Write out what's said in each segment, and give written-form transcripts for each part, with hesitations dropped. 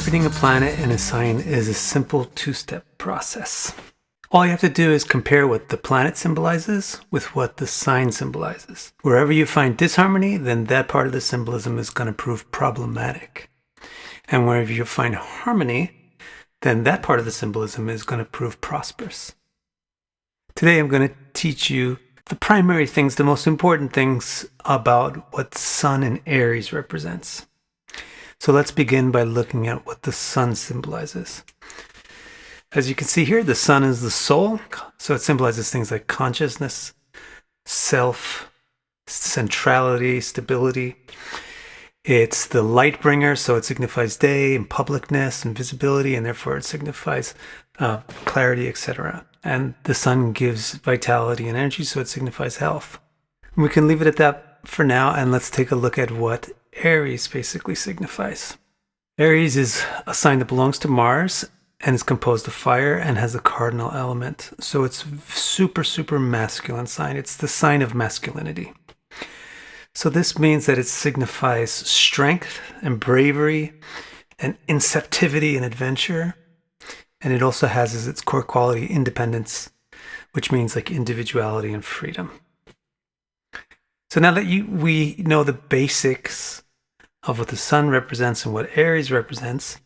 Interpreting a planet and a sign is a simple two-step process. All you have to do is compare what the planet symbolizes with what the sign symbolizes. Wherever you find disharmony, then that part of the symbolism is going to prove problematic. And wherever you find harmony, then that part of the symbolism is going to prove prosperous. Today I'm going to teach you the primary things, the most important things about what Sun in Aries represents. So let's begin by looking at what the sun symbolizes. As you can see here, the sun is the soul, so it symbolizes things like consciousness, self, centrality, stability. It's the light bringer, so it signifies day and publicness and visibility, and therefore it signifies clarity, etc. And the sun gives vitality and energy, so it signifies health. We can leave it at that for now, and let's take a look at what Aries basically signifies. Aries is a sign that belongs to Mars and is composed of fire and has a cardinal element. So it's super masculine sign. It's the sign of masculinity. So this means that it signifies strength and bravery and inceptivity and adventure. And it also has as its core quality independence, which means like individuality and freedom. So now that we know the basics of what the sun represents and what Aries represents,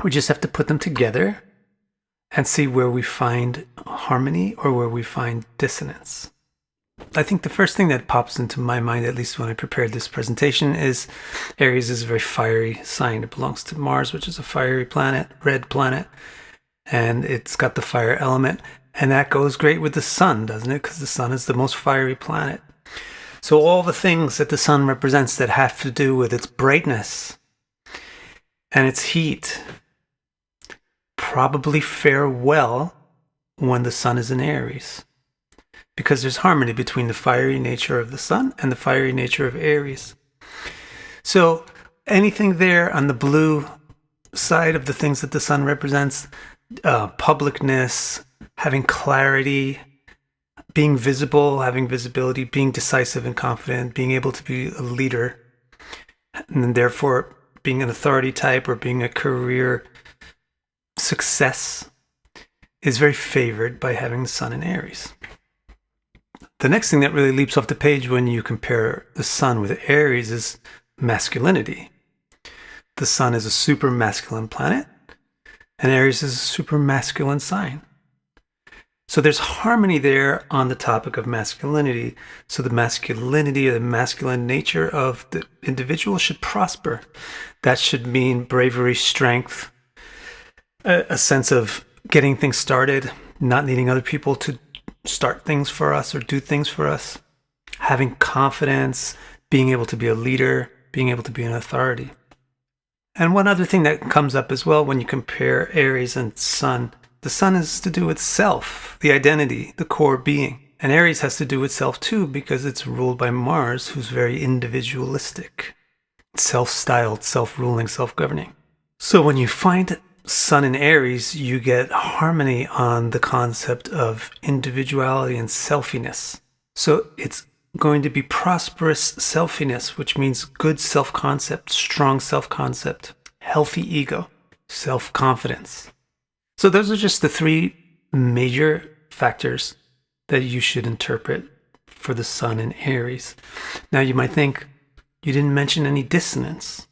we just have to put them together and see where we find harmony or where we find dissonance. I think the first thing that pops into my mind, at least when I prepared this presentation, is Aries is a very fiery sign. It belongs to Mars, which is a fiery planet, red planet, and it's got the fire element. And that goes great with the sun, doesn't it? Because the sun is the most fiery planet. So all the things that the sun represents that have to do with its brightness and its heat probably fare well when the sun is in Aries, because there's harmony between the fiery nature of the sun and the fiery nature of Aries. So anything there on the blue side of the things that the sun represents, publicness, having clarity, being visible, having visibility, being decisive and confident, being able to be a leader, and therefore being an authority type or being a career success is very favored by having the sun in Aries. The next thing that really leaps off the page when you compare the sun with Aries is masculinity. The sun is a super masculine planet, and Aries is a super masculine sign. So there's harmony there on the topic of masculinity. So the masculinity or the masculine nature of the individual should prosper. That should mean bravery, strength, a sense of getting things started, not needing other people to start things for us or do things for us, having confidence, being able to be a leader, being able to be an authority. And one other thing that comes up as well when you compare Aries and Sun, the sun is to do with self, the identity, the core being. And Aries has to do with self too, because it's ruled by Mars, who's very individualistic, self-styled, self-ruling, self-governing. So when you find sun in Aries, you get harmony on the concept of individuality and selfiness. So it's going to be prosperous selfiness, which means good self-concept, strong self-concept, healthy ego, self-confidence. So those are just the three major factors that you should interpret for the sun in Aries. Now you might think, you didn't mention any dissonance.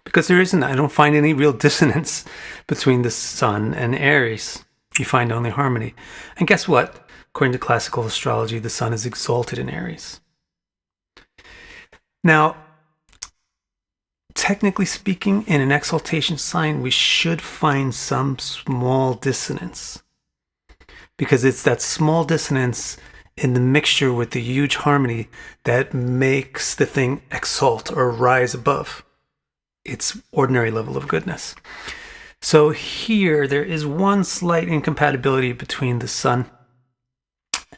Because there isn't. I don't find any real dissonance between the sun and Aries. You find only harmony. And guess what? According to classical astrology, the sun is exalted in Aries. Now, technically speaking, in an exaltation sign, we should find some small dissonance, because it's that small dissonance in the mixture with the huge harmony that makes the thing exalt or rise above its ordinary level of goodness. So here, there is one slight incompatibility between the sun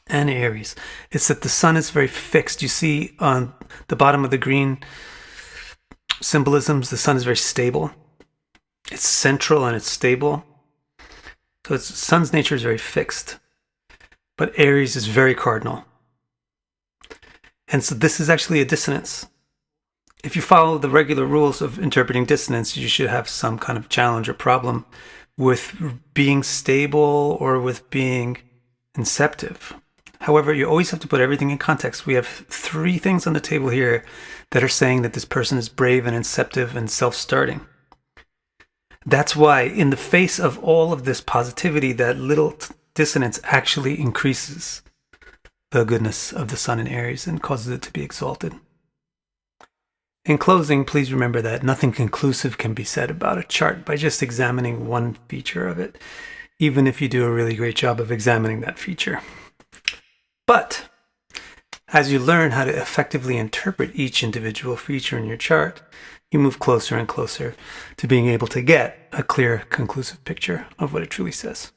and Aries. It's that the sun is very fixed. You see on the bottom of the green symbolisms, the sun is very stable. It's central and it's stable. So the sun's nature is very fixed. But Aries is very cardinal. And so this is actually a dissonance. If you follow the regular rules of interpreting dissonance, you should have some kind of challenge or problem with being stable or with being inceptive. However, you always have to put everything in context. We have 3 things on the table here that are saying that this person is brave and inceptive and self-starting. That's why, in the face of all of this positivity, that little dissonance actually increases the goodness of the sun in Aries and causes it to be exalted. In closing, please remember that nothing conclusive can be said about a chart by just examining one feature of it, even if you do a really great job of examining that feature. But as you learn how to effectively interpret each individual feature in your chart, you move closer and closer to being able to get a clear, conclusive picture of what it truly says.